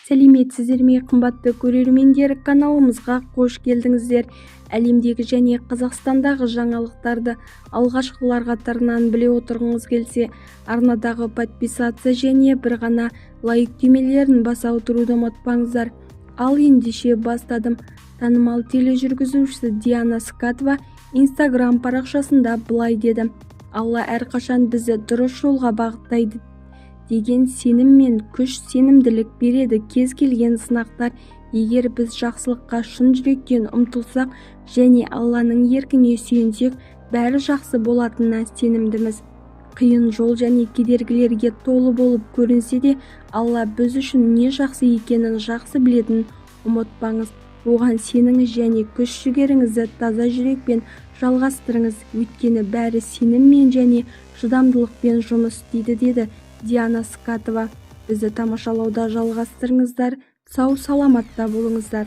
Сәлеметсіздер ме, қымбатты көрермендер, каналымызға қош келдіңіздер. Әлемдегі және Қазақстандағы жаңалықтарды алғашқылар қатарынан біле отырғыңыз келсе, арнадағы подписация және бір ғана лайк түймелерін баса отыруды ұмытпаңыздар. Ал ендеше бастадым. Танымал тележүргізушісі Диана Скатова Instagram парақшасында былай деді: Алла әрқашан бізді дұрыс жолға бағыттайды деген сенім мен күш, сенімділік береді кез келген сынақтар. Егер біз жақсылыққа шын жүректен ұмтылсақ және Алланың еркіне сүйенсек, бәрі жақсы болатынына сенімдіміз. Қиын жол және кедергілерге толы болып көрінсе де, Алла біз үшін не жақсы екенін жақсы білетінін ұмытпаңыз. Оған сеніңіз және күш-жігеріңізді таза жүрекпен жалғастырыңыз, өйткені бәрі сеніммен және шыдамдылықпен жұмыс істейді, деді Диана Скатова. Бізді тамашалауда жалғастырыңыздар. Сау саламатта болыңыздар.